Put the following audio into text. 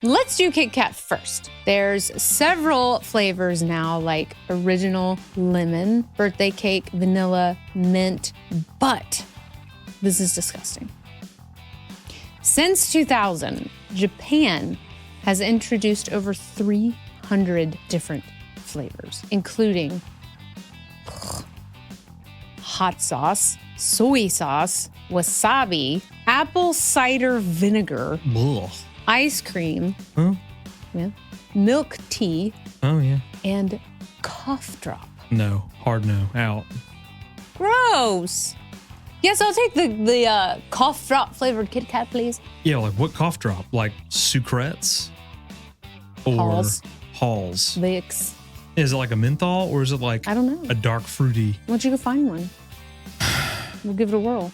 Let's do KitKat first. There's several flavors now, like original lemon, birthday cake, vanilla, mint, but this is disgusting. Since 2000, Japan has introduced over 300 different flavors, including hot sauce, soy sauce, wasabi, apple cider vinegar, Ugh. ice cream, milk tea, and cough drop. No, hard no, out. Gross. Yes, I'll take the cough drop flavored KitKat, please. Yeah, like what cough drop? Like sucrettes? Or Halls. Vicks. Is it like a menthol or is it like I don't know. a dark fruity? Why don't you go find one? We'll give it a whirl.